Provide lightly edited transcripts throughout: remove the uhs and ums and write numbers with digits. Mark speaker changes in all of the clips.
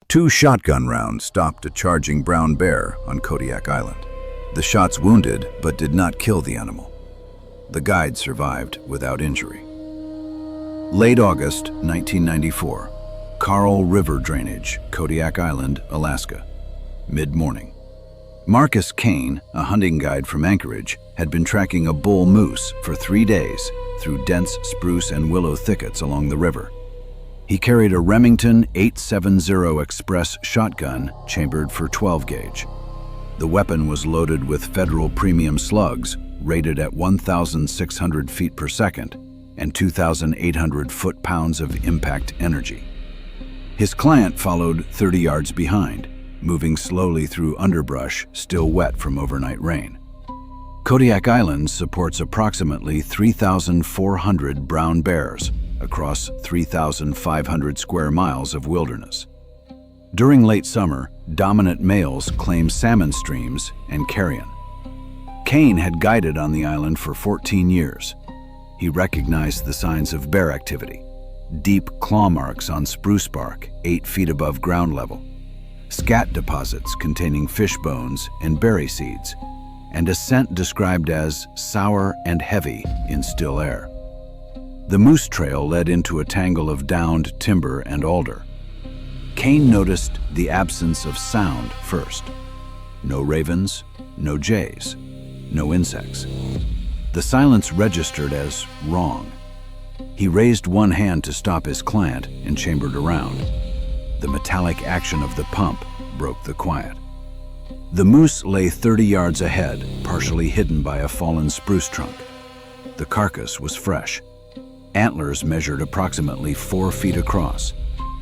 Speaker 1: Two shotgun rounds stopped a charging brown bear on Kodiak Island. The shots wounded but did not kill the animal. The guide survived without injury. Late August 1994, Coral River Drainage, Kodiak Island, Alaska. Mid-morning. Marcus Kane, a hunting guide from Anchorage, had been tracking a bull moose for 3 days through dense spruce and willow thickets along the river. He carried a Remington 870 Express shotgun chambered for 12 gauge. The weapon was loaded with federal premium slugs rated at 1,600 feet per second and 2,800 foot-pounds of impact energy. His client followed 30 yards behind, moving slowly through underbrush still wet from overnight rain. Kodiak Island supports approximately 3,400 brown bears across 3,500 square miles of wilderness. During late summer, dominant males claim salmon streams and carrion. Kane had guided on the island for 14 years. He recognized the signs of bear activity: deep claw marks on spruce bark 8 feet above ground level, scat deposits containing fish bones and berry seeds, and a scent described as sour and heavy in still air. The moose trail led into a tangle of downed timber and alder. Kane noticed the absence of sound first. No ravens, no jays, no insects. The silence registered as wrong. He raised one hand to stop his client and chambered around. The metallic action of the pump broke the quiet. The moose lay 30 yards ahead, partially hidden by a fallen spruce trunk. The carcass was fresh. Antlers measured approximately 4 feet across.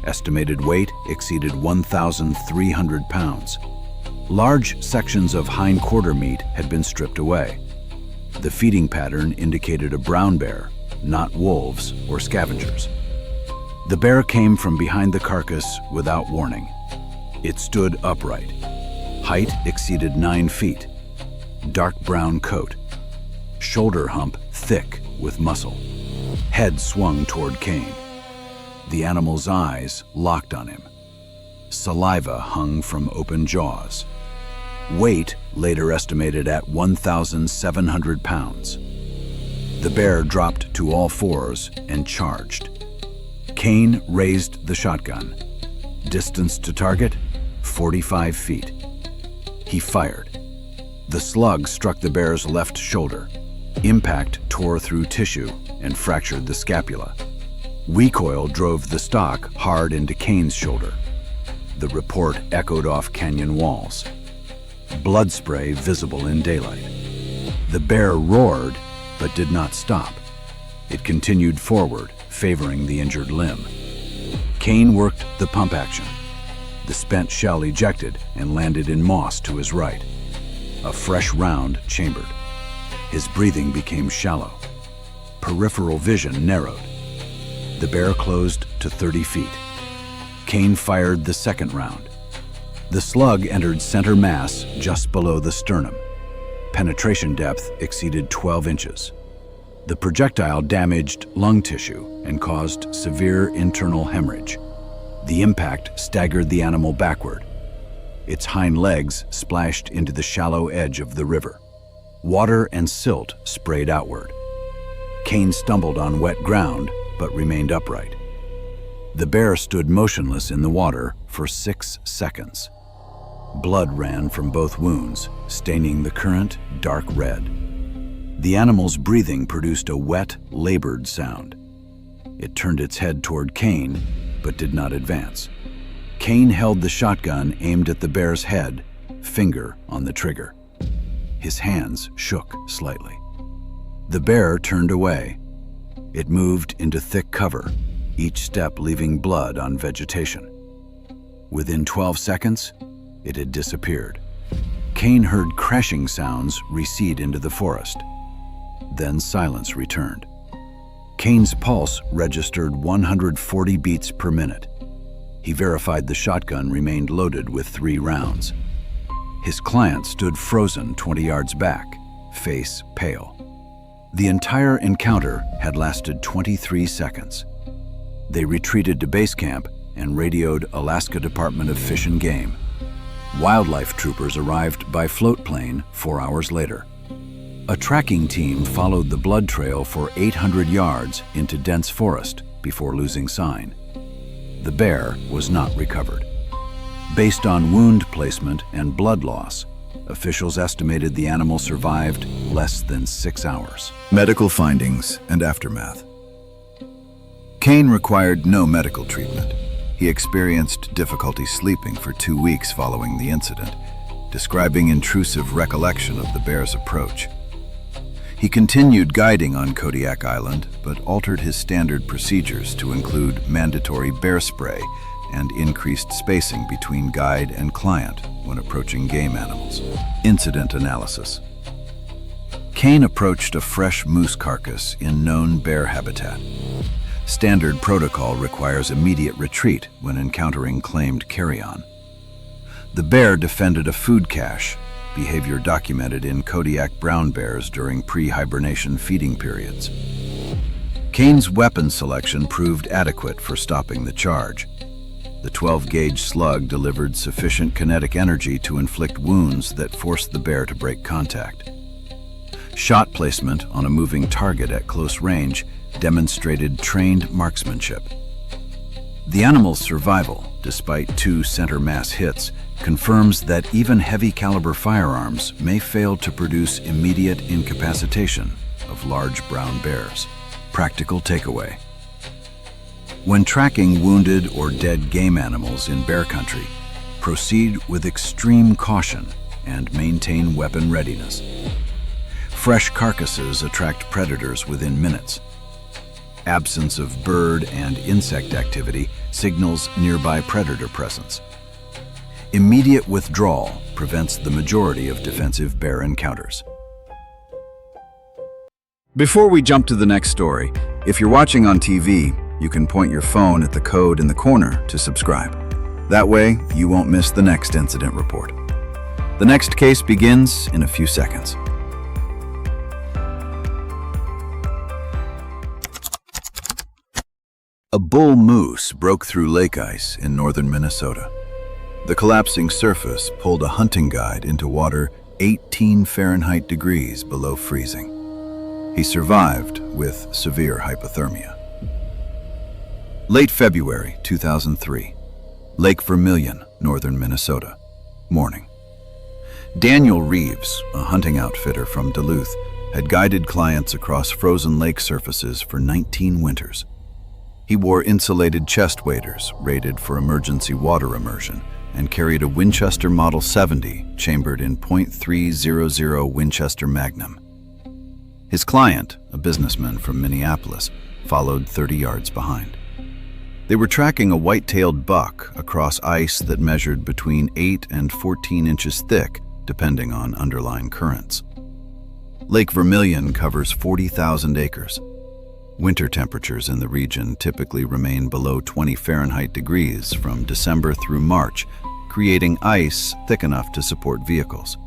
Speaker 1: Estimated weight exceeded 1,300 pounds. Large sections of hind quarter meat had been stripped away. The feeding pattern indicated a brown bear, not wolves or scavengers. The bear came from behind the carcass without warning. It stood upright. Height exceeded 9 feet. Dark brown coat. Shoulder hump thick with muscle. Head swung toward Kane. The animal's eyes locked on him. Saliva hung from open jaws. Weight later estimated at 1,700 pounds. The bear dropped to all fours and charged. Kane raised the shotgun. Distance to target, 45 feet. He fired. The slug struck the bear's left shoulder. Impact tore through tissue and fractured the scapula. Recoil drove the stock hard into Kane's shoulder. The report echoed off canyon walls. Blood spray visible in daylight. The bear roared, but did not stop. It continued forward, favoring the injured limb. Kane worked the pump action. The spent shell ejected and landed in moss to his right. A fresh round chambered. His breathing became shallow. Peripheral vision narrowed. The bear closed to 30 feet. Kane fired the second round. The slug entered center mass just below the sternum. Penetration depth exceeded 12 inches. The projectile damaged lung tissue and caused severe internal hemorrhage. The impact staggered the animal backward. Its hind legs splashed into the shallow edge of the river. Water and silt sprayed outward. Kane stumbled on wet ground, but remained upright. The bear stood motionless in the water for 6 seconds. Blood ran from both wounds, staining the current dark red. The animal's breathing produced a wet, labored sound. It turned its head toward Kane, but did not advance. Kane held the shotgun aimed at the bear's head, finger on the trigger. His hands shook slightly. The bear turned away. It moved into thick cover, each step leaving blood on vegetation. Within 12 seconds, it had disappeared. Kane heard crashing sounds recede into the forest. Then silence returned. Kane's pulse registered 140 beats per minute. He verified the shotgun remained loaded with 3 rounds. His client stood frozen 20 yards back, face pale. The entire encounter had lasted 23 seconds. They retreated to base camp and radioed Alaska Department of Fish and Game. Wildlife troopers arrived by float plane 4 hours later. A tracking team followed the blood trail for 800 yards into dense forest before losing sign. The bear was not recovered. Based on wound placement and blood loss, officials estimated the animal survived less than 6 hours. Medical findings and aftermath. Kane required no medical treatment. He experienced difficulty sleeping for 2 weeks following the incident, describing intrusive recollection of the bear's approach. He continued guiding on Kodiak Island, but altered his standard procedures to include mandatory bear spray and increased spacing between guide and client when approaching game animals. Incident analysis. Kane approached a fresh moose carcass in known bear habitat. Standard protocol requires immediate retreat when encountering claimed carrion. The bear defended a food cache, behavior documented in Kodiak brown bears during pre-hibernation feeding periods. Kane's weapon selection proved adequate for stopping the charge. The 12-gauge slug delivered sufficient kinetic energy to inflict wounds that forced the bear to break contact. Shot placement on a moving target at close range demonstrated trained marksmanship. The animal's survival, despite 2 center mass hits, confirms that even heavy-caliber firearms may fail to produce immediate incapacitation of large brown bears. Practical takeaway. When tracking wounded or dead game animals in bear country, proceed with extreme caution and maintain weapon readiness. Fresh carcasses attract predators within minutes. Absence of bird and insect activity signals nearby predator presence. Immediate withdrawal prevents the majority of defensive bear encounters. Before we jump to the next story, if you're watching on TV, you can point your phone at the code in the corner to subscribe. That way, you won't miss the next incident report. The next case begins in a few seconds. A bull moose broke through lake ice in northern Minnesota. The collapsing surface pulled a hunting guide into water 18 Fahrenheit degrees below freezing. He survived with severe hypothermia. Late February 2003, Lake Vermilion, northern Minnesota. Morning. Daniel Reeves, a hunting outfitter from Duluth, had guided clients across frozen lake surfaces for 19 winters. He wore insulated chest waders rated for emergency water immersion and carried a Winchester Model 70 chambered in .300 Winchester Magnum. His client, a businessman from Minneapolis, followed 30 yards behind. They were tracking a white-tailed buck across ice that measured between 8 and 14 inches thick, depending on underlying currents. Lake Vermilion covers 40,000 acres. Winter temperatures in the region typically remain below 20 Fahrenheit degrees from December through March, creating ice thick enough to support vehicles.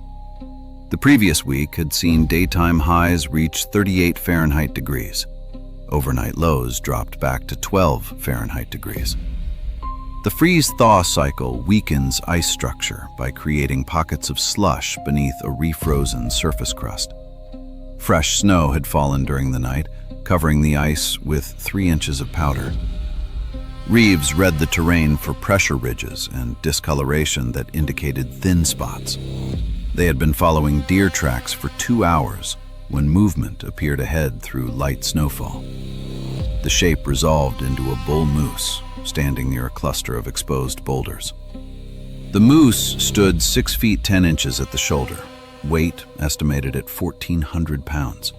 Speaker 1: The previous week had seen daytime highs reach 38 Fahrenheit degrees. Overnight lows dropped back to 12 Fahrenheit degrees. The freeze-thaw cycle weakens ice structure by creating pockets of slush beneath a refrozen surface crust. Fresh snow had fallen during the night, covering the ice with 3 inches of powder. Reeves read the terrain for pressure ridges and discoloration that indicated thin spots. They had been following deer tracks for 2 hours when movement appeared ahead through light snowfall. The shape resolved into a bull moose standing near a cluster of exposed boulders. The moose stood 6 feet 10 inches at the shoulder, weight estimated at 1,400 pounds.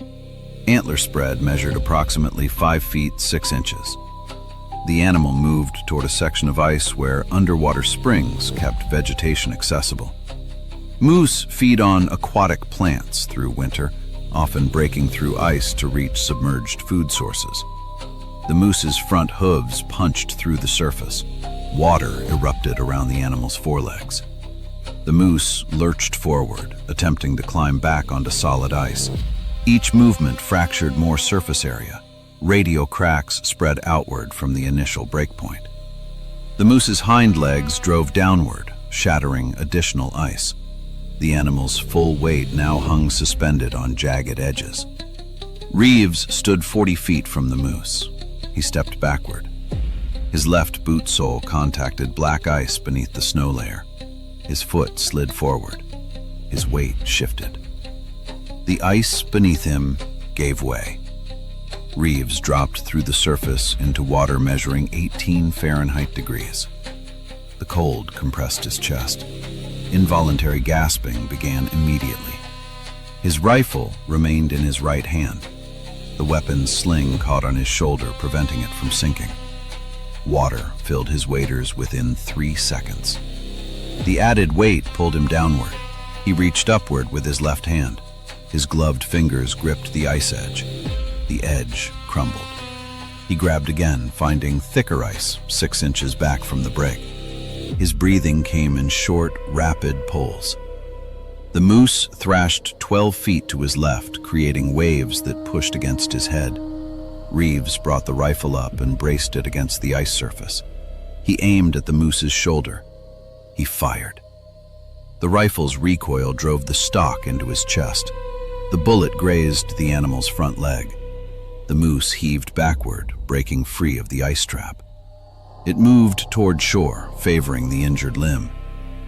Speaker 1: Antler spread measured approximately 5 feet 6 inches. The animal moved toward a section of ice where underwater springs kept vegetation accessible. Moose feed on aquatic plants through winter, often breaking through ice to reach submerged food sources. The moose's front hooves punched through the surface. Water erupted around the animal's forelegs. The moose lurched forward, attempting to climb back onto solid ice. Each movement fractured more surface area. Radial cracks spread outward from the initial breakpoint. The moose's hind legs drove downward, shattering additional ice. The animal's full weight now hung suspended on jagged edges. Reeves stood 40 feet from the moose. He stepped backward. His left boot sole contacted black ice beneath the snow layer. His foot slid forward. His weight shifted. The ice beneath him gave way. Reeves dropped through the surface into water measuring 18 Fahrenheit degrees. The cold compressed his chest. Involuntary gasping began immediately. His rifle remained in his right hand. The weapon's sling caught on his shoulder, preventing it from sinking. Water filled his waders within 3 seconds. The added weight pulled him downward. He reached upward with his left hand. His gloved fingers gripped the ice edge. The edge crumbled. He grabbed again, finding thicker ice 6 inches back from the break. His breathing came in short, rapid pulls. The moose thrashed 12 feet to his left, creating waves that pushed against his head. Reeves brought the rifle up and braced it against the ice surface. He aimed at the moose's shoulder. He fired. The rifle's recoil drove the stock into his chest. The bullet grazed the animal's front leg. The moose heaved backward, breaking free of the ice trap. It moved toward shore, favoring the injured limb.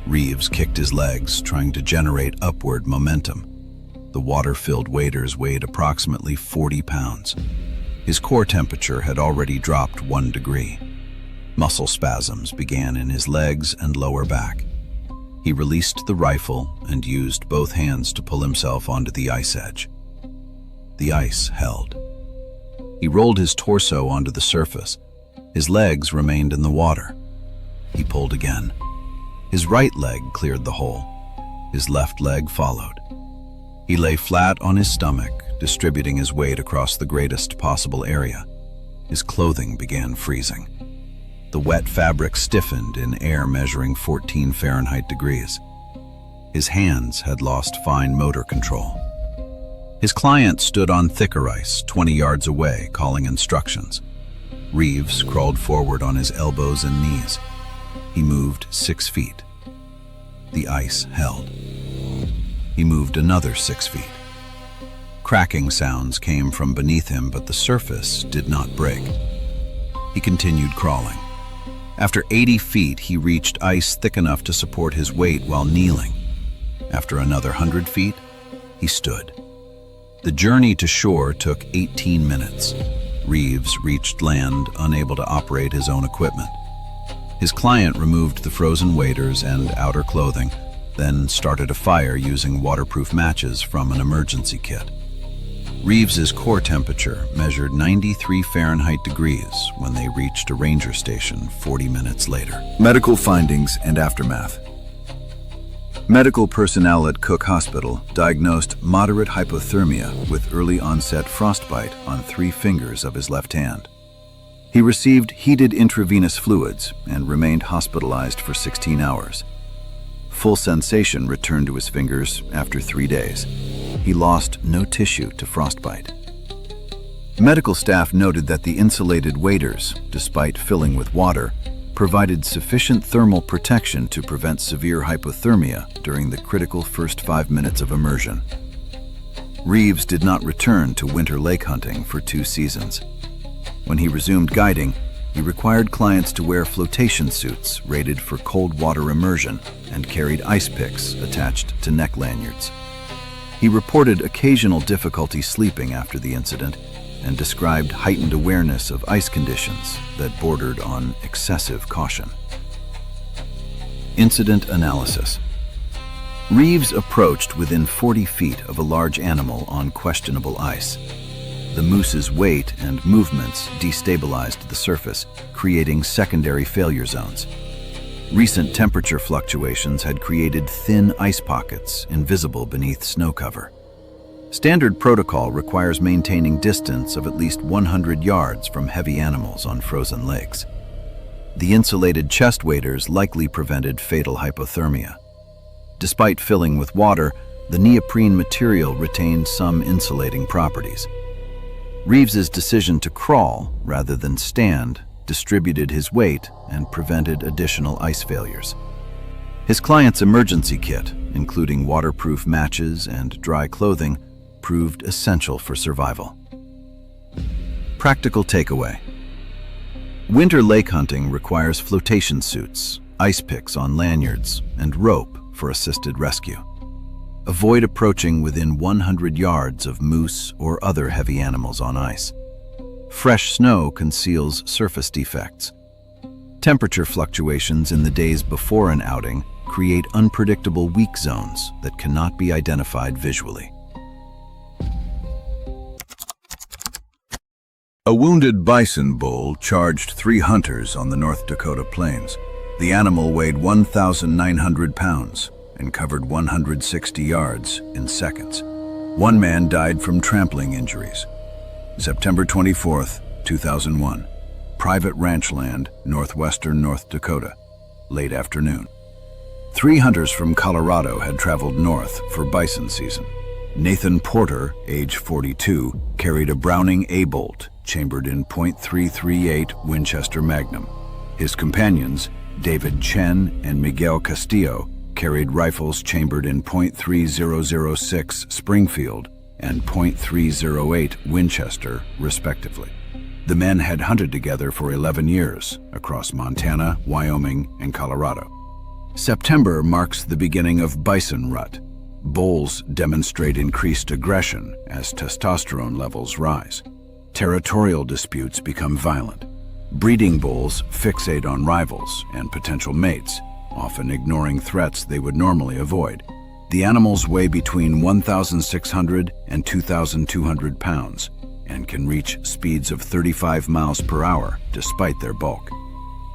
Speaker 1: Reeves kicked his legs, trying to generate upward momentum. The water-filled waders weighed approximately 40 pounds. His core temperature had already dropped 1 degree. Muscle spasms began in his legs and lower back. He released the rifle and used both hands to pull himself onto the ice edge. The ice held. He rolled his torso onto the surface. His legs remained in the water. He pulled again. His right leg cleared the hole. His left leg followed. He lay flat on his stomach, distributing his weight across the greatest possible area. His clothing began freezing. The wet fabric stiffened in air measuring 14 Fahrenheit degrees. His hands had lost fine motor control. His client stood on thicker ice 20 yards away, calling instructions. Reeves crawled forward on his elbows and knees. He moved 6 feet. The ice held. He moved another 6 feet. Cracking sounds came from beneath him, but the surface did not break. He continued crawling. After 80 feet, he reached ice thick enough to support his weight while kneeling. After another 100 feet, he stood. The journey to shore took 18 minutes. Reeves reached land, unable to operate his own equipment. His client removed the frozen waders and outer clothing, then started a fire using waterproof matches from an emergency kit. Reeves's core temperature measured 93 Fahrenheit degrees when they reached a ranger station 40 minutes later.
Speaker 2: Medical findings and aftermath. Medical personnel at Cook Hospital diagnosed moderate hypothermia with early onset frostbite on 3 fingers of his left hand. He received heated intravenous fluids and remained hospitalized for 16 hours. Full sensation returned to his fingers after 3 days. He lost no tissue to frostbite. Medical staff noted that the insulated waders, despite filling with water, provided sufficient thermal protection to prevent severe hypothermia during the critical first 5 minutes of immersion. Reeves did not return to winter lake hunting for 2 seasons. When he resumed guiding, he required clients to wear flotation suits rated for cold water immersion and carried ice picks attached to neck lanyards. He reported occasional difficulty sleeping after the incident and described heightened awareness of ice conditions that bordered on excessive caution. Incident analysis. Reeves approached within 40 feet of a large animal on questionable ice. The moose's weight and movements destabilized the surface, creating secondary failure zones. Recent temperature fluctuations had created thin ice pockets invisible beneath snow cover. Standard protocol requires maintaining distance of at least 100 yards from heavy animals on frozen lakes. The insulated chest waders likely prevented fatal hypothermia. Despite filling with water, the neoprene material retained some insulating properties. Reeves's decision to crawl rather than stand distributed his weight, and prevented additional ice failures. His client's emergency kit, including waterproof matches and dry clothing, proved essential for survival. Practical takeaway. Winter lake hunting requires flotation suits, ice picks on lanyards, and rope for assisted rescue. Avoid approaching within 100 yards of moose or other heavy animals on ice. Fresh snow conceals surface defects. Temperature fluctuations in the days before an outing create unpredictable weak zones that cannot be identified visually.
Speaker 1: A wounded bison bull charged 3 hunters on the North Dakota plains. The animal weighed 1,900 pounds and covered 160 yards in seconds. One man died from trampling injuries. September 24, 2001. Private ranch land, northwestern North Dakota. Late afternoon. 3 hunters from Colorado had traveled north for bison season. Nathan Porter, age 42, carried a Browning A-bolt chambered in .338 Winchester Magnum. His companions, David Chen and Miguel Castillo, carried rifles chambered in .3006 Springfield and .308 Winchester, respectively. The men had hunted together for 11 years across Montana, Wyoming, and Colorado. September marks the beginning of bison rut. Bulls demonstrate increased aggression as testosterone levels rise. Territorial disputes become violent. Breeding bulls fixate on rivals and potential mates, often ignoring threats they would normally avoid. The animals weigh between 1,600 and 2,200 pounds and can reach speeds of 35 miles per hour despite their bulk.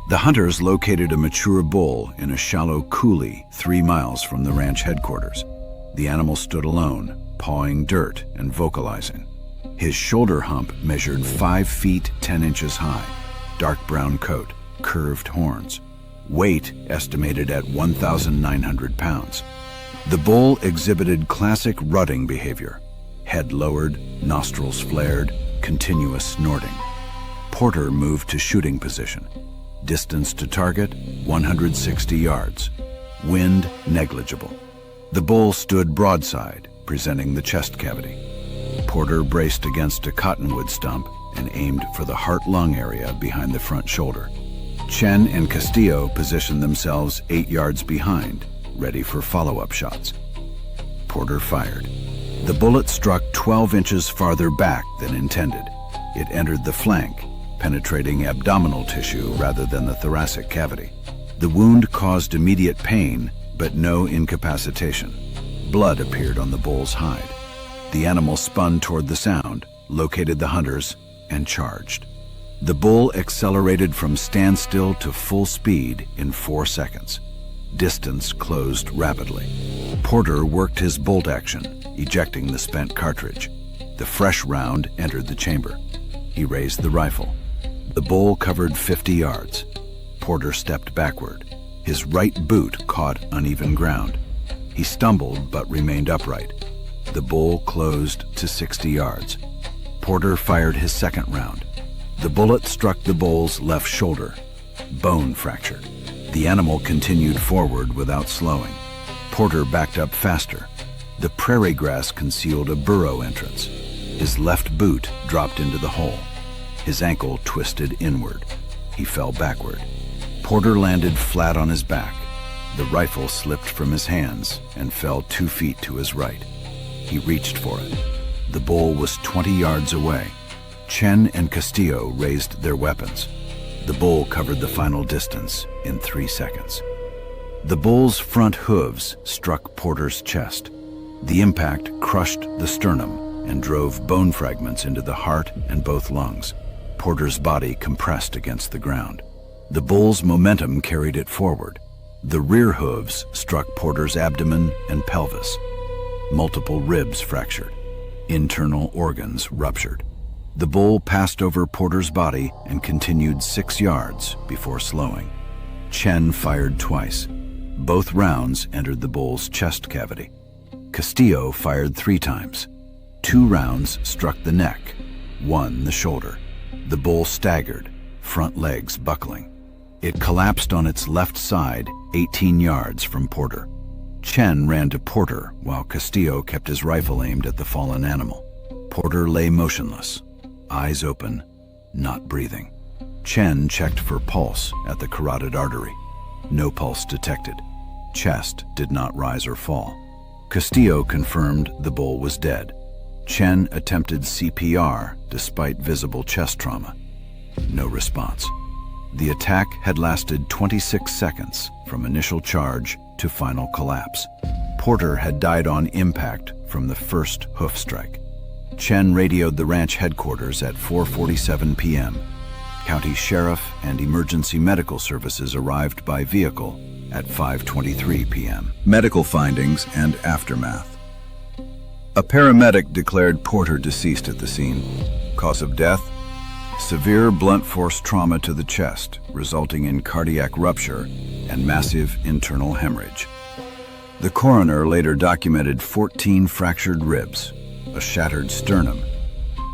Speaker 1: The hunters located a mature bull in a shallow coulee 3 miles from the ranch headquarters. The animal stood alone, pawing dirt and vocalizing. His shoulder hump measured 5 feet 10 inches high, dark brown coat, curved horns. Weight estimated at 1,900 pounds. The bull exhibited classic rutting behavior. Head lowered, nostrils flared, continuous snorting. Porter moved to shooting position. Distance to target, 160 yards. Wind, negligible. The bull stood broadside, presenting the chest cavity. Porter braced against a cottonwood stump and aimed for the heart-lung area behind the front shoulder. Chen and Castillo positioned themselves 8 yards behind, ready for follow-up shots. Porter fired. The bullet struck 12 inches farther back than intended. It entered the flank, penetrating abdominal tissue rather than the thoracic cavity. The wound caused immediate pain, but no incapacitation. Blood appeared on the bull's hide. The animal spun toward the sound, located the hunters, and charged. The bull accelerated from standstill to full speed in 4 seconds. Distance closed rapidly. Porter worked his bolt action, ejecting the spent cartridge. The fresh round entered the chamber. He raised the rifle. The bull covered 50 yards. Porter stepped backward. His right boot caught uneven ground. He stumbled but remained upright. The bull closed to 60 yards. Porter fired his second round. The bullet struck the bull's left shoulder. Bone fractured. The animal continued forward without slowing. Porter backed up faster. The prairie grass concealed a burrow entrance. His left boot dropped into the hole. His ankle twisted inward. He fell backward. Porter landed flat on his back. The rifle slipped from his hands and fell 2 feet to his right. He reached for it. The bull was 20 yards away. Chen and Castillo raised their weapons. The bull covered the final distance in 3 seconds. The bull's front hooves struck Porter's chest. The impact crushed the sternum and drove bone fragments into the heart and both lungs. Porter's body compressed against the ground. The bull's momentum carried it forward. The rear hooves struck Porter's abdomen and pelvis. Multiple ribs fractured. Internal organs ruptured. The bull passed over Porter's body and continued 6 yards before slowing. Chen fired twice. Both rounds entered the bull's chest cavity. Castillo fired 3 times. 2 rounds struck the neck, 1 the shoulder. The bull staggered,
Speaker 2: front legs buckling. It collapsed on its left side, 18 yards from Porter. Chen ran to Porter while Castillo kept his rifle aimed at the fallen animal. Porter lay motionless, eyes open, not breathing. Chen checked for pulse at the carotid artery. No pulse detected. Chest did not rise or fall. Castillo confirmed the bull was dead. Chen attempted CPR despite visible chest trauma. No response. The attack had lasted 26 seconds from initial charge to final collapse. Porter had died on impact from the first hoof strike. Chen radioed the ranch headquarters at 4:47 p.m. County Sheriff and Emergency Medical Services arrived by vehicle at 5:23 p.m.
Speaker 1: Medical findings and aftermath. A paramedic declared Porter deceased at the scene. Cause of death? Severe blunt force trauma to the chest, resulting in cardiac rupture and massive internal hemorrhage. The coroner later documented 14 fractured ribs, a shattered sternum,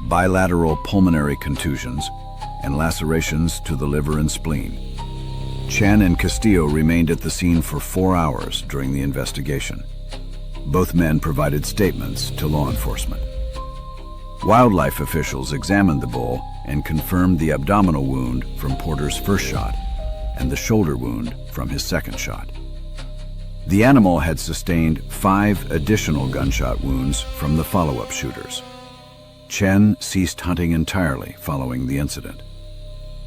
Speaker 1: bilateral pulmonary contusions, and lacerations to the liver and spleen. Chen and Castillo remained at the scene for 4 hours during the investigation. Both men provided statements to law enforcement. Wildlife officials examined the bull and confirmed the abdominal wound from Porter's first shot and the shoulder wound from his second shot. The animal had sustained 5 additional gunshot wounds from the follow-up shooters. Chen ceased hunting entirely following the incident.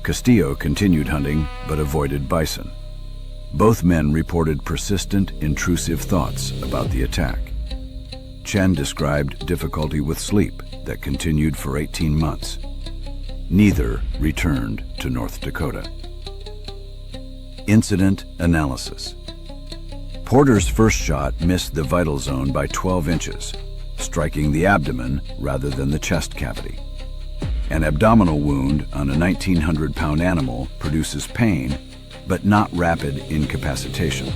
Speaker 1: Castillo continued hunting but avoided bison. Both men reported persistent, intrusive thoughts about the attack. Chen described difficulty with sleep that continued for 18 months. Neither returned to North Dakota. Incident analysis. Porter's first shot missed the vital zone by 12 inches, striking the abdomen rather than the chest cavity. An abdominal wound on a 1,900-pound animal produces pain, but not rapid incapacitation.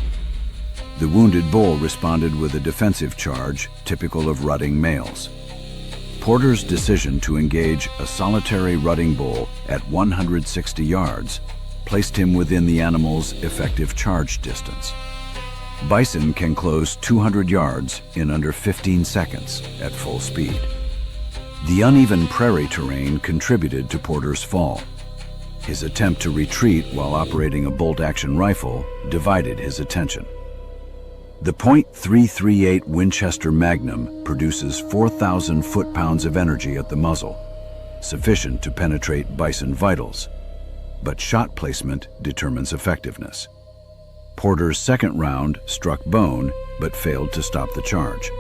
Speaker 1: The wounded bull responded with a defensive charge typical of rutting males. Porter's decision to engage a solitary rutting bull at 160 yards placed him within the animal's effective charge distance. Bison can close 200 yards in under 15 seconds at full speed. The uneven prairie terrain contributed to Porter's fall. His attempt to retreat while operating a bolt-action rifle divided his attention. The .338 Winchester Magnum produces 4,000 foot-pounds of energy at the muzzle, sufficient to penetrate bison vitals, but shot placement determines effectiveness. Porter's second round struck bone but failed to stop the charge.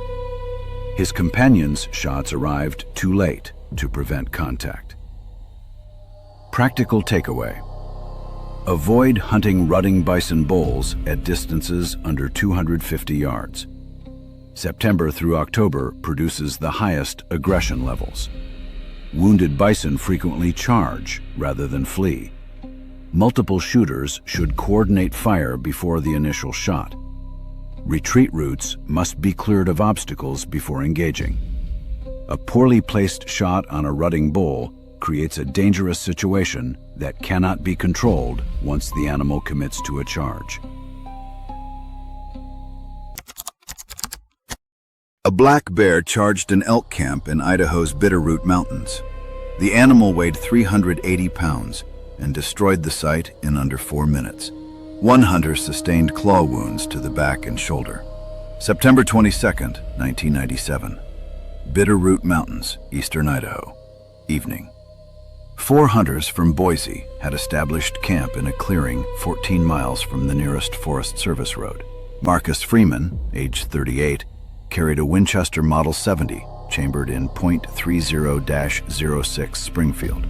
Speaker 1: His companion's shots arrived too late to prevent contact. Practical takeaway. Avoid hunting rutting bison bulls at distances under 250 yards. September through October produces the highest aggression levels. Wounded bison frequently charge rather than flee. Multiple shooters should coordinate fire before the initial shot. Retreat routes must be cleared of obstacles before engaging. A poorly placed shot on a rutting bull creates a dangerous situation that cannot be controlled once the animal commits to a charge. A black bear charged an elk camp in Idaho's Bitterroot Mountains. The animal weighed 380 pounds and destroyed the site in under 4 minutes. One hunter sustained claw wounds to the back and shoulder. September 22, 1997. Bitterroot Mountains, eastern Idaho. Evening. 4 hunters from Boise had established camp in a clearing 14 miles from the nearest Forest Service road. Marcus Freeman, age 38, carried a Winchester Model 70 chambered in .30-06 Springfield.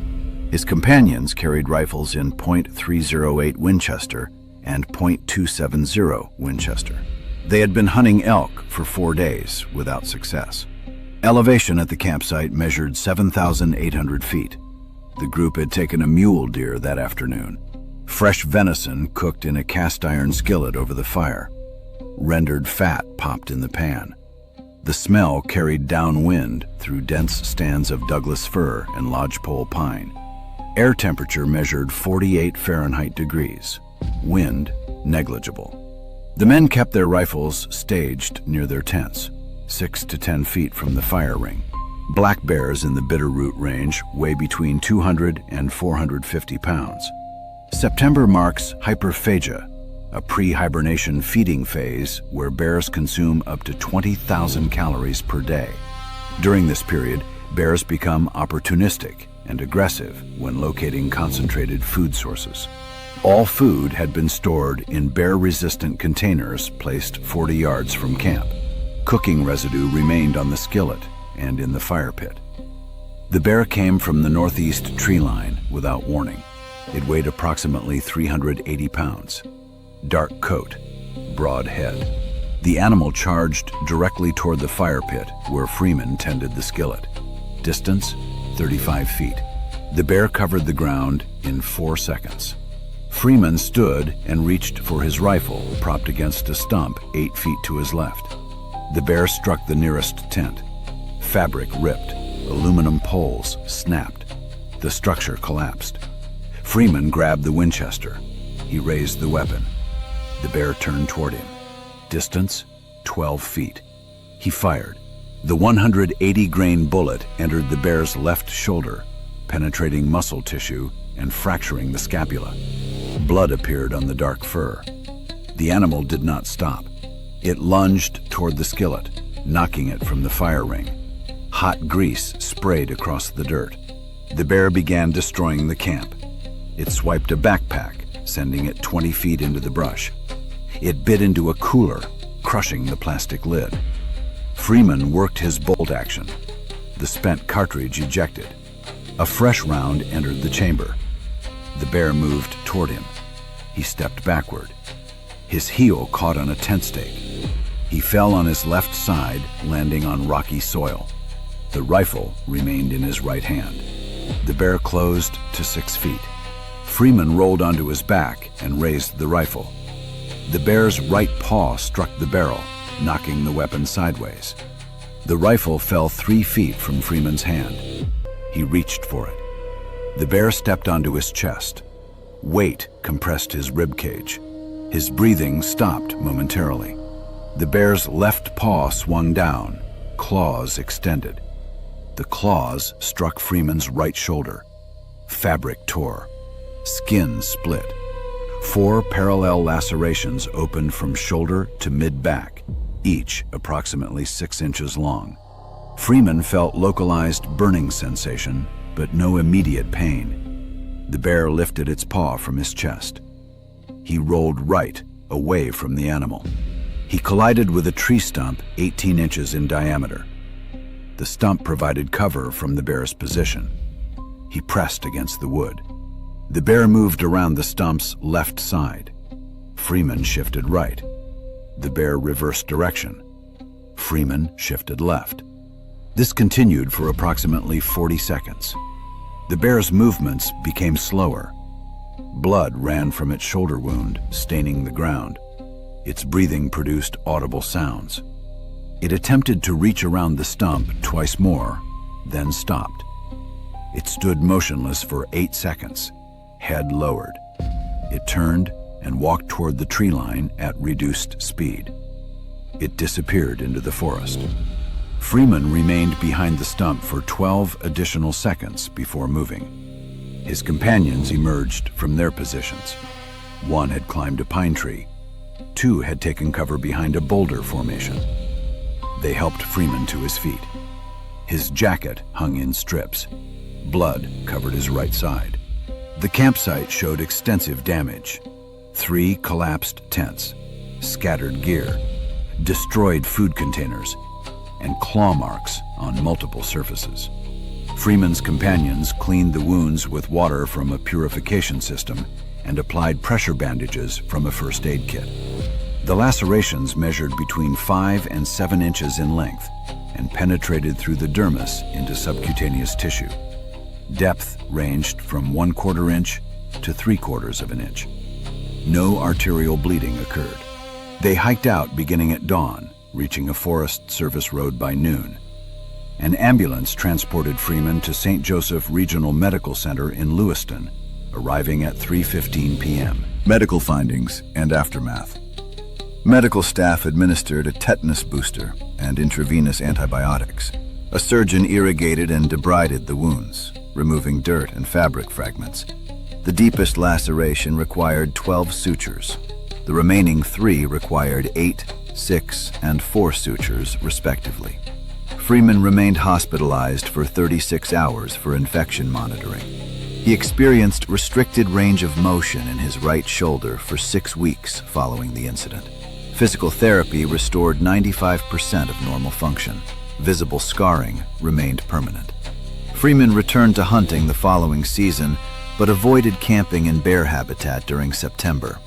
Speaker 1: His companions carried rifles in .308 Winchester and .270 Winchester. They had been hunting elk for 4 days without success. Elevation at the campsite measured 7,800 feet. The group had taken a mule deer that afternoon. Fresh venison cooked in a cast iron skillet over the fire. Rendered fat popped in the pan. The smell carried downwind through dense stands of Douglas fir and lodgepole pine. Air temperature measured 48 Fahrenheit degrees. Wind, negligible. The men kept their rifles staged near their tents, 6 to 10 feet from the fire ring. Black bears in the Bitterroot range weigh between 200 and 450 pounds. September marks hyperphagia, a pre-hibernation feeding phase where bears consume up to 20,000 calories per day. During this period, bears become opportunistic and aggressive when locating concentrated food sources. All food had been stored in bear-resistant containers placed 40 yards from camp. Cooking residue remained on the skillet and in the fire pit. The bear came from the northeast tree line without warning. It weighed approximately 380 pounds. Dark coat, broad head. The animal charged directly toward the fire pit where Freeman tended the skillet. Distance, 35 feet. The bear covered the ground in 4 seconds. Freeman stood and reached for his rifle propped against a stump 8 feet to his left. The bear struck the nearest tent. Fabric ripped, aluminum poles snapped. The structure collapsed. Freeman grabbed the Winchester. He raised the weapon. The bear turned toward him. Distance, 12 feet. He fired. The 180-grain bullet entered the bear's left shoulder, penetrating muscle tissue and fracturing the scapula. Blood appeared on the dark fur. The animal did not stop. It lunged toward the skillet, knocking it from the fire ring. Hot grease sprayed across the dirt. The bear began destroying the camp. It swiped a backpack, sending it 20 feet into the brush. It bit into a cooler, crushing the plastic lid. Freeman worked his bolt action. The spent cartridge ejected. A fresh round entered the chamber. The bear moved toward him. He stepped backward. His heel caught on a tent stake. He fell on his left side, landing on rocky soil. The rifle remained in his right hand. The bear closed to 6 feet. Freeman rolled onto his back and raised the rifle. The bear's right paw struck the barrel, knocking the weapon sideways. The rifle fell 3 feet from Freeman's hand. He reached for it. The bear stepped onto his chest. Weight compressed his rib cage. His breathing stopped momentarily. The bear's left paw swung down, claws extended. The claws struck Freeman's right shoulder. Fabric tore. Skin split. 4 parallel lacerations opened from shoulder to mid-back, each approximately 6 inches long. Freeman felt localized burning sensation, but no immediate pain. The bear lifted its paw from his chest. He rolled right, away from the animal. He collided with a tree stump 18 inches in diameter. The stump provided cover from the bear's position. He pressed against the wood. The bear moved around the stump's left side. Freeman shifted right. The bear reversed direction. Freeman shifted left. This continued for approximately 40 seconds. The bear's movements became slower. Blood ran from its shoulder wound, staining the ground. Its breathing produced audible sounds. It attempted to reach around the stump twice more, then stopped. It stood motionless for 8 seconds, head lowered. It turned and walked toward the tree line at reduced speed. It disappeared into the forest. Freeman remained behind the stump for 12 additional seconds before moving. His companions emerged from their positions. 1 had climbed a pine tree. 2 had taken cover behind a boulder formation. They helped Freeman to his feet. His jacket hung in strips. Blood covered his right side. The campsite showed extensive damage. 3 collapsed tents, scattered gear, destroyed food containers, and claw marks on multiple surfaces. Freeman's companions cleaned the wounds with water from a purification system and applied pressure bandages from a first aid kit. The lacerations measured between 5 and 7 inches in length and penetrated through the dermis into subcutaneous tissue. Depth ranged from 1/4 inch to 3/4 of an inch. No arterial bleeding occurred. They hiked out beginning at dawn, reaching a Forest Service road by noon. An ambulance transported Freeman to St. Joseph Regional Medical Center in Lewiston, arriving at 3:15 p.m. Medical findings and aftermath. Medical staff administered a tetanus booster and intravenous antibiotics. A surgeon irrigated and debrided the wounds, removing dirt and fabric fragments. The deepest laceration required 12 sutures. The remaining 3 required 8, 6, and 4 sutures, respectively. Freeman remained hospitalized for 36 hours for infection monitoring. He experienced restricted range of motion in his right shoulder for 6 weeks following the incident. Physical therapy restored 95% of normal function. Visible scarring remained permanent. Freeman returned to hunting the following season, but avoided camping in bear habitat during September.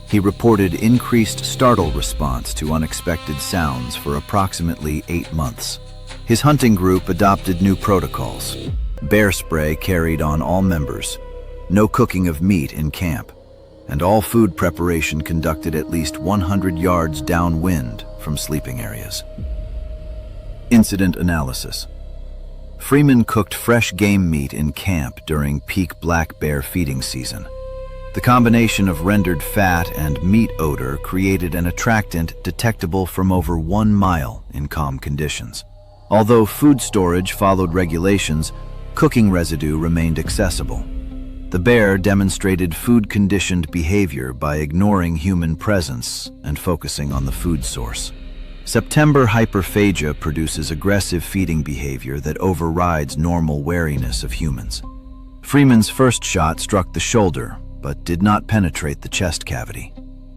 Speaker 1: He reported increased startle response to unexpected sounds for approximately 8 months. His hunting group adopted new protocols. Bear spray carried on all members, no cooking of meat in camp, and all food preparation conducted at least 100 yards downwind from sleeping areas. Incident analysis. Freeman cooked fresh game meat in camp during peak black bear feeding season. The combination of rendered fat and meat odor created an attractant detectable from over 1 mile in calm conditions. Although food storage followed regulations, cooking residue remained accessible. The bear demonstrated food-conditioned behavior by ignoring human presence and focusing on the food source. September hyperphagia produces aggressive feeding behavior that overrides normal wariness of humans. Freeman's first shot struck the shoulder, but did not penetrate the chest cavity.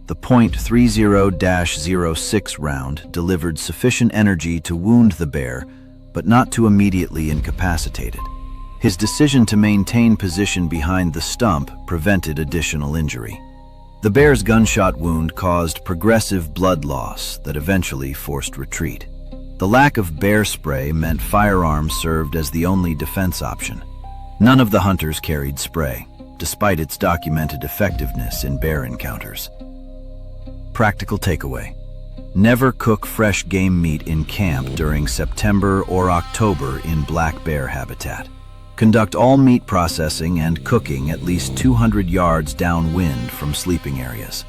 Speaker 1: The .30-06 round delivered sufficient energy to wound the bear, but not to immediately incapacitate it. His decision to maintain position behind the stump prevented additional injury. The bear's gunshot wound caused progressive blood loss that eventually forced retreat. The lack of bear spray meant firearms served as the only defense option. None of the hunters carried spray, despite its documented effectiveness in bear encounters. Practical takeaway: never cook fresh game meat in camp during September or October in black bear habitat. Conduct all meat processing and cooking at least 200 yards downwind from sleeping areas.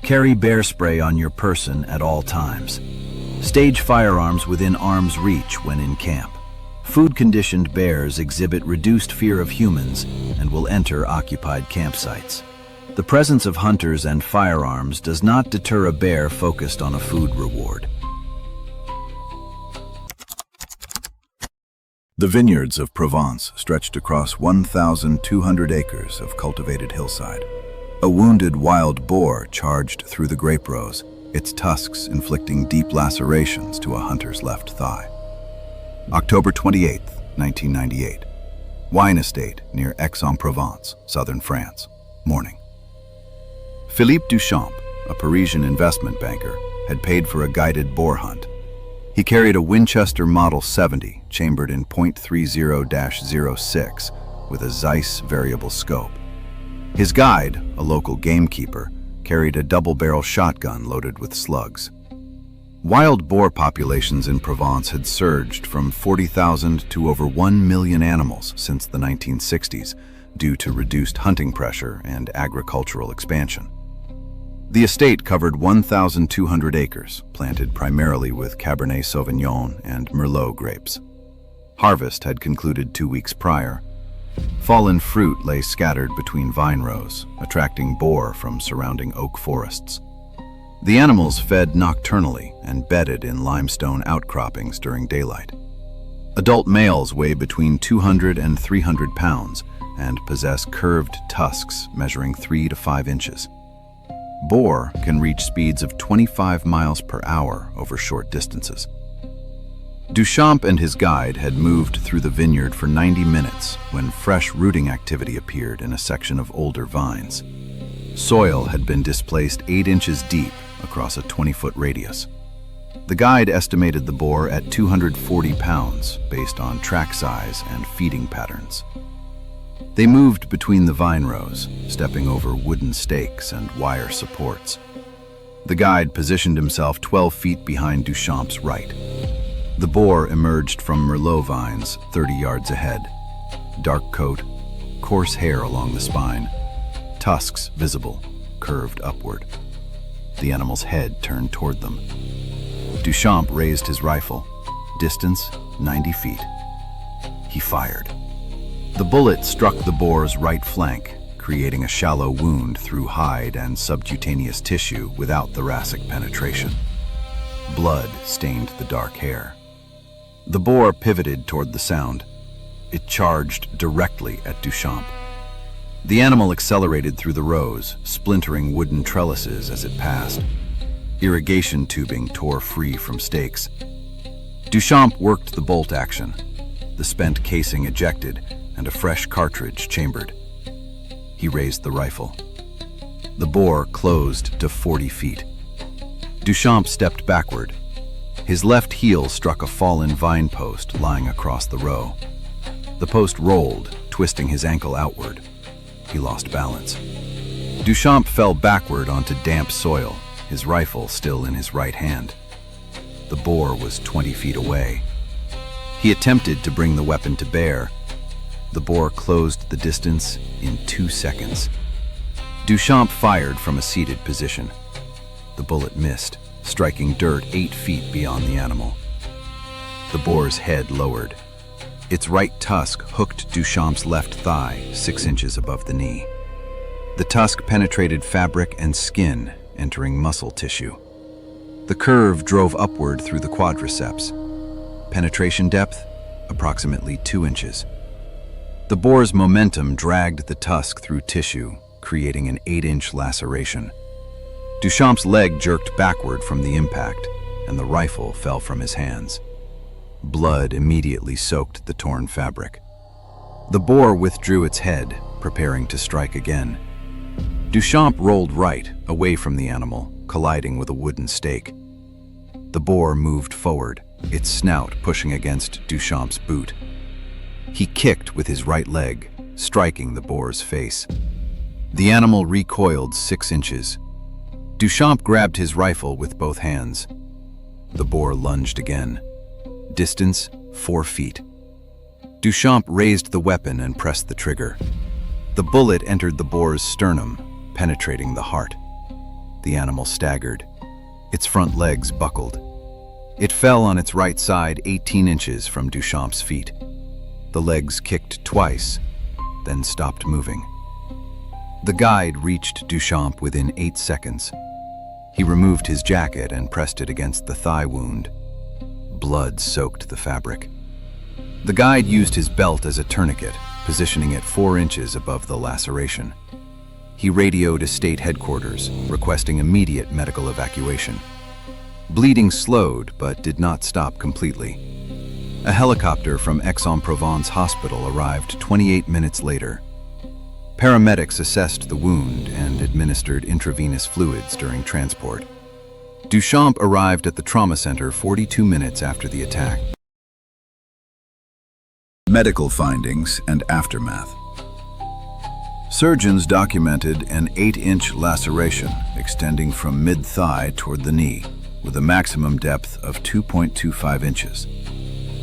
Speaker 1: Carry bear spray on your person at all times. Stage firearms within arm's reach when in camp. Food-conditioned bears exhibit reduced fear of humans and will enter occupied campsites. The presence of hunters and firearms does not deter a bear focused on a food reward. The vineyards of Provence stretched across 1,200 acres of cultivated hillside. A wounded wild boar charged through the grape rows, its tusks inflicting deep lacerations to a hunter's left thigh. October 28, 1998. Wine estate near Aix-en-Provence, southern France. Morning. Philippe Duchamp, a Parisian investment banker, had paid for a guided boar hunt. He carried a Winchester Model 70 chambered in .30-06 with a Zeiss variable scope. His guide, a local gamekeeper, carried a double-barrel shotgun loaded with slugs. Wild boar populations in Provence had surged from 40,000 to over 1 million animals since the 1960s due to reduced hunting pressure and agricultural expansion. The estate covered 1,200 acres, planted primarily with Cabernet Sauvignon and Merlot grapes. Harvest had concluded 2 weeks prior. Fallen fruit lay scattered between vine rows, attracting boar from surrounding oak forests. The animals fed nocturnally and bedded in limestone outcroppings during daylight. Adult males weigh between 200 and 300 pounds and possess curved tusks measuring 3 to 5 inches. Boar can reach speeds of 25 miles per hour over short distances. Duchamp and his guide had moved through the vineyard for 90 minutes when fresh rooting activity appeared in a section of older vines. Soil had been displaced 8 inches deep across a 20-foot radius. The guide estimated the boar at 240 pounds based on track size and feeding patterns. They moved between the vine rows, stepping over wooden stakes and wire supports. The guide positioned himself 12 feet behind Duchamp's right.
Speaker 2: The boar emerged from Merlot vines 30 yards ahead. Dark coat, coarse hair along the spine, tusks visible, curved upward. The animal's head turned toward them. Duchamp raised his rifle, distance 90 feet. He fired. The bullet struck the boar's right flank, creating a shallow wound through hide and subcutaneous tissue without thoracic penetration. Blood stained the dark hair. The boar pivoted toward the sound. It charged directly at Duchamp. The animal accelerated through the rows, splintering wooden trellises as it passed. Irrigation tubing tore free from stakes. Duchamp worked the bolt action. The spent casing ejected and a fresh cartridge chambered. He raised the rifle. The bore closed to 40 feet. Duchamp stepped backward. His left heel struck a fallen vine post lying across the row. The post rolled, twisting his ankle outward. He lost balance. Duchamp fell backward onto damp soil, his rifle still in his right hand. The boar was 20 feet away. He attempted to bring the weapon to bear. The boar closed the distance in 2 seconds. Duchamp fired from a seated position. The bullet missed, striking dirt 8 feet beyond the animal. The boar's head lowered. Its right tusk hooked Duchamp's left thigh 6 inches above the knee. The tusk penetrated fabric and skin, entering muscle tissue. The curve drove upward through the quadriceps. Penetration depth, approximately 2 inches. The boar's momentum dragged the tusk through tissue, creating an 8-inch laceration. Duchamp's leg jerked backward from the impact, and the rifle fell from his hands. Blood immediately soaked the torn fabric. The boar withdrew its head, preparing to strike again. Duchamp rolled right, away from the animal, colliding with a wooden stake. The boar moved forward, its snout pushing against Duchamp's boot. He kicked with his right leg, striking the boar's face. The animal recoiled 6 inches. Duchamp grabbed his rifle with both hands. The boar lunged again. Distance 4 feet. Duchamp raised the weapon and pressed the trigger. The bullet entered the boar's sternum, penetrating the heart. The animal staggered. Its front legs buckled. It fell on its right side 18 inches from Duchamp's feet. The legs kicked twice, then stopped moving. The guide reached Duchamp within 8 seconds. He removed his jacket and pressed it against the thigh wound. Blood soaked the fabric. The guide used his belt as a tourniquet, positioning it 4 inches above the laceration. He radioed estate headquarters, requesting immediate medical evacuation. Bleeding slowed, but did not stop completely. A helicopter from Aix-en-Provence Hospital arrived 28 minutes later. Paramedics assessed the wound and administered intravenous fluids during transport. Duchamp arrived at the trauma center 42 minutes after the attack.
Speaker 1: Medical findings and aftermath. Surgeons documented an 8-inch laceration extending from mid-thigh toward the knee, with a maximum depth of 2.25 inches.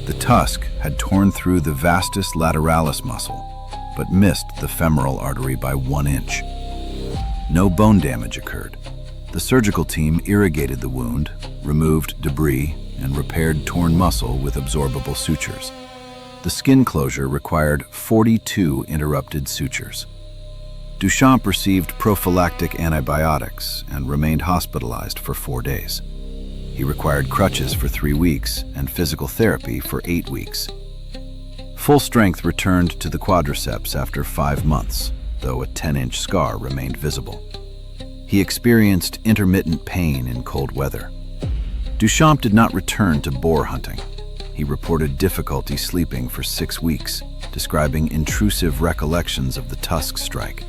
Speaker 1: The tusk had torn through the vastus lateralis muscle, but missed the femoral artery by 1 inch. No bone damage occurred. The surgical team irrigated the wound, removed debris, and repaired torn muscle with absorbable sutures. The skin closure required 42 interrupted sutures. Duchamp received prophylactic antibiotics and remained hospitalized for 4 days. He required crutches for 3 weeks and physical therapy for 8 weeks. Full strength returned to the quadriceps after 5 months, though a 10-inch scar remained visible. He experienced intermittent pain in cold weather. Duchamp did not return to boar hunting. He reported difficulty sleeping for 6 weeks, describing intrusive recollections of the tusk strike.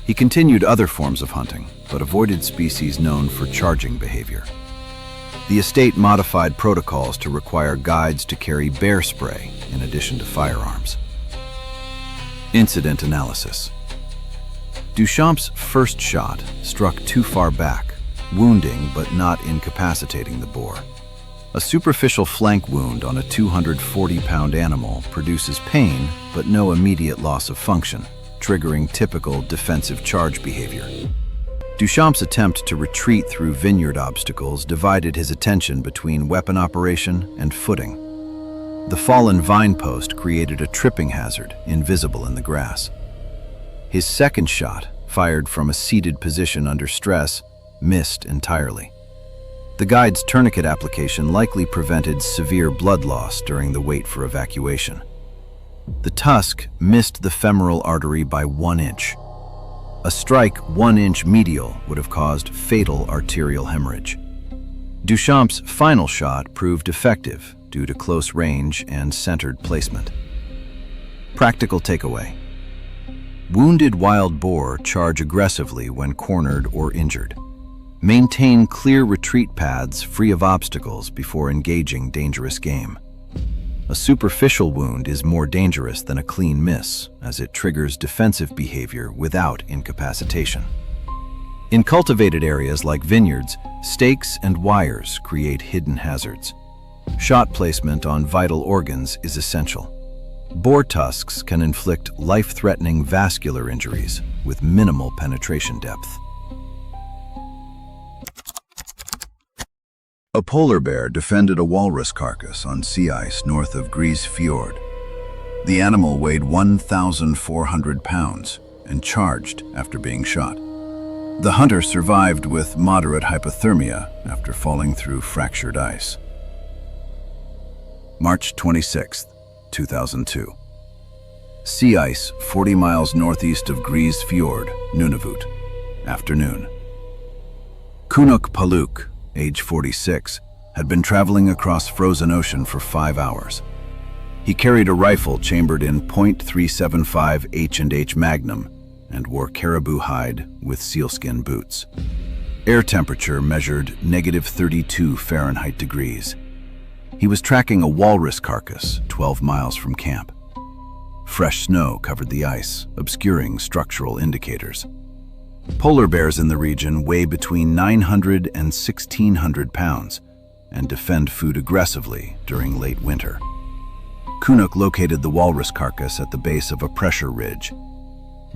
Speaker 1: He continued other forms of hunting, but avoided species known for charging behavior. The estate modified protocols to require guides to carry bear spray in addition to firearms. Incident analysis. Duchamp's first shot struck too far back, wounding but not incapacitating the boar. A superficial flank wound on a 240-pound animal produces pain, but no immediate loss of function, triggering typical defensive charge behavior. Duchamp's attempt to retreat through vineyard obstacles divided his attention between weapon operation and footing. The fallen vine post created a tripping hazard, invisible in the grass. His second shot, fired from a seated position under stress, missed entirely. The guide's tourniquet application likely prevented severe blood loss during the wait for evacuation. The tusk missed the femoral artery by 1 inch. A strike 1 inch medial would have caused fatal arterial hemorrhage. Duchamp's final shot proved effective due to close range and centered placement. Practical takeaway. Wounded wild boar charge aggressively when cornered or injured. Maintain clear retreat paths free of obstacles before engaging dangerous game. A superficial wound is more dangerous than a clean miss, as it triggers defensive behavior without incapacitation. In cultivated areas like vineyards, stakes and wires create hidden hazards. Shot placement on vital organs is essential. Boar tusks can inflict life-threatening vascular injuries with minimal penetration depth.
Speaker 2: A polar bear defended a walrus carcass on sea ice north of Grise Fjord. The animal weighed 1,400 pounds and charged after being shot. The hunter survived with moderate hypothermia after falling through fractured ice. March 26, 2002. Sea ice 40 miles northeast of Grise Fjord, Nunavut. Afternoon. Kunuk Paluk, age 46, had been traveling across frozen ocean for 5 hours. He carried a rifle chambered in .375 H&H Magnum and wore caribou hide with sealskin boots. Air temperature measured -32 Fahrenheit degrees. He was tracking a walrus carcass 12 miles from camp. Fresh snow covered the ice, obscuring structural indicators. Polar bears in the region weigh between 900 and 1,600 pounds and defend food aggressively during late winter. Kunuk located the walrus carcass at the base of a pressure ridge.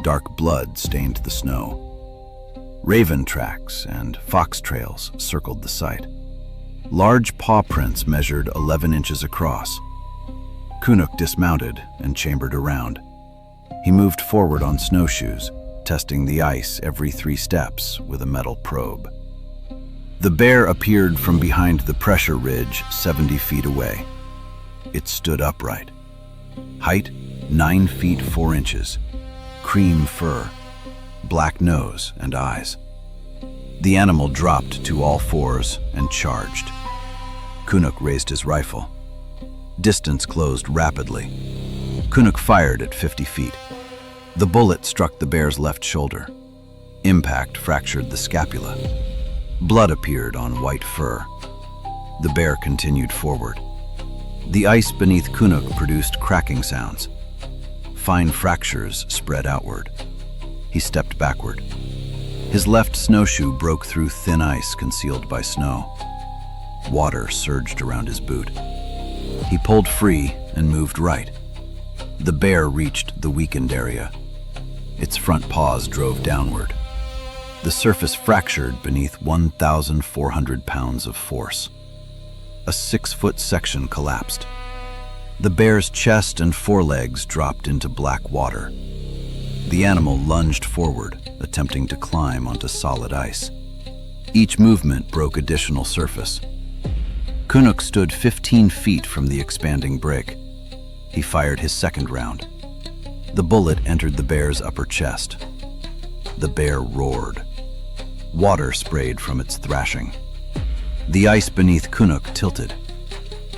Speaker 2: Dark blood stained the snow. Raven tracks and fox trails circled the site. Large paw prints measured 11 inches across. Kunuk dismounted and chambered around. He moved forward on snowshoes, testing the ice every 3 steps with a metal probe. The bear appeared from behind the pressure ridge 70 feet away. It stood upright. Height 9 feet 4 inches. Cream fur, black nose and eyes. The animal dropped to all fours and charged. Kunuk raised his rifle. Distance closed rapidly. Kunuk fired at 50 feet. The bullet struck the bear's left shoulder. Impact fractured the scapula. Blood appeared on white fur. The bear continued forward. The ice beneath Kunuk produced cracking sounds. Fine fractures spread outward. He stepped backward. His left snowshoe broke through thin ice concealed by snow. Water surged around his boot. He pulled free and moved right. The bear reached the weakened area. Its front paws drove downward. The surface fractured beneath 1,400 pounds of force. A 6-foot section collapsed. The bear's chest and forelegs dropped into black water. The animal lunged forward, attempting to climb onto solid ice. Each movement broke additional surface. Kunuk stood 15 feet from the expanding break. He fired his second round. The bullet entered the bear's upper chest. The bear roared. Water sprayed from its thrashing. The ice beneath Kunuk tilted.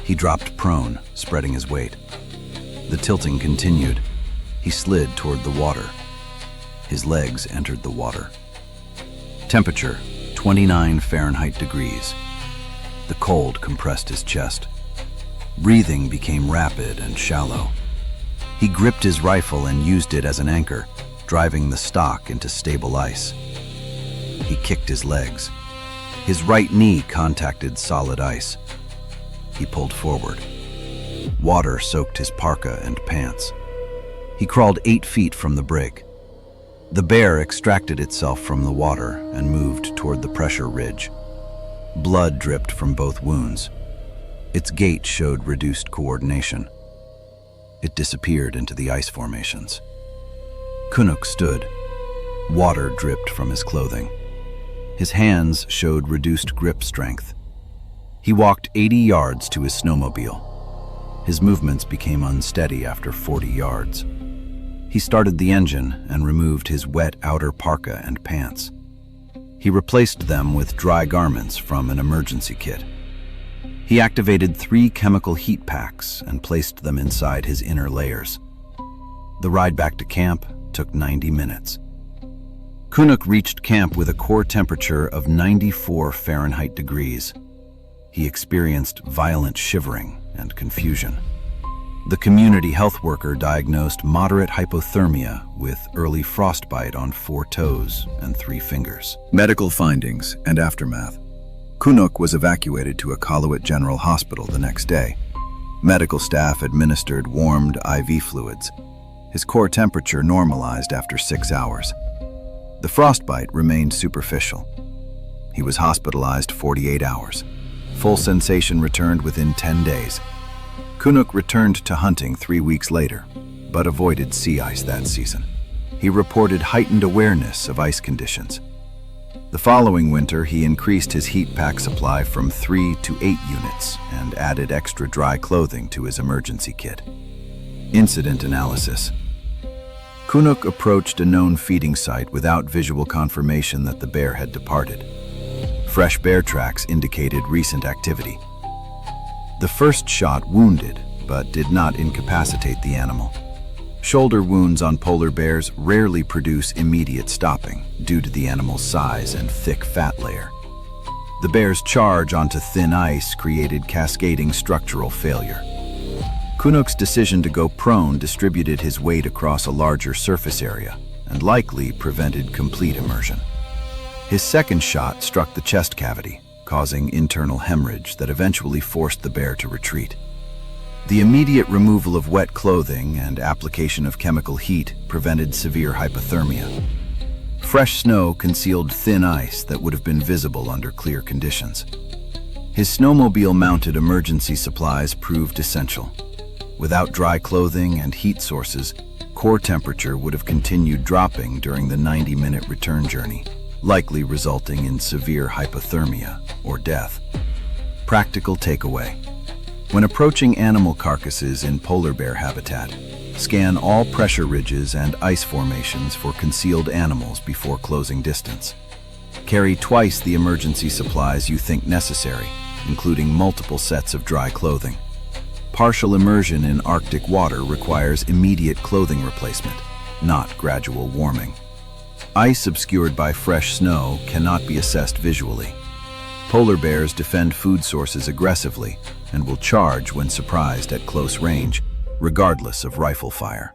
Speaker 2: He dropped prone, spreading his weight. The tilting continued. He slid toward the water. His legs entered the water. Temperature, 29 Fahrenheit degrees. The cold compressed his chest. Breathing became rapid and shallow. He gripped his rifle and used it as an anchor, driving the stock into stable ice. He kicked his legs. His right knee contacted solid ice. he pulled forward. Water soaked his parka and pants. He crawled 8 feet from the brig. The bear extracted itself from the water and moved toward the pressure ridge. Blood dripped from both wounds. Its gait showed reduced coordination. It disappeared into the ice formations. Kodiak stood. Water dripped from his clothing. His hands showed reduced grip strength. He walked 80 yards to his snowmobile. His movements became unsteady after 40 yards. He started the engine and removed his wet outer parka and pants. He replaced them with dry garments from an emergency kit. He activated 3 chemical heat packs and placed them inside his inner layers. The ride back to camp took 90 minutes. Kodiak reached camp with a core temperature of 94 Fahrenheit degrees. He experienced violent shivering and confusion. The community health worker diagnosed moderate hypothermia with early frostbite on 4 toes and 3 fingers.
Speaker 1: Medical findings and aftermath. Kodiak was evacuated to Iqaluit General Hospital the next day. Medical staff administered warmed IV fluids. His core temperature normalized after 6 hours. The frostbite remained superficial. He was hospitalized 48 hours. Full sensation returned within 10 days. Kodiak returned to hunting 3 weeks later, but avoided sea ice that season. He reported heightened awareness of ice conditions. The following winter, he increased his heat pack supply from 3 to 8 units and added extra dry clothing to his emergency kit. Incident analysis. Kodiak approached a known feeding site without visual confirmation that the bear had departed. Fresh bear tracks indicated recent activity. The first shot wounded, but did not incapacitate the animal. Shoulder wounds on polar bears rarely produce immediate stopping due to the animal's size and thick fat layer. The bear's charge onto thin ice created cascading structural failure. Kodiak's decision to go prone distributed his weight across a larger surface area and likely prevented complete immersion. His second shot struck the chest cavity, causing internal hemorrhage that eventually forced the bear to retreat. The immediate removal of wet clothing and application of chemical heat prevented severe hypothermia. Fresh snow concealed thin ice that would have been visible under clear conditions. His snowmobile-mounted emergency supplies proved essential. Without dry clothing and heat sources, core temperature would have continued dropping during the 90-minute return journey, likely resulting in severe hypothermia or death. Practical takeaway. When approaching animal carcasses in polar bear habitat, scan all pressure ridges and ice formations for concealed animals before closing distance. Carry twice the emergency supplies you think necessary, including multiple sets of dry clothing. Partial immersion in Arctic water requires immediate clothing replacement, not gradual warming. Ice obscured by fresh snow cannot be assessed visually. Polar bears defend food sources aggressively and will charge when surprised at close range, regardless of rifle fire.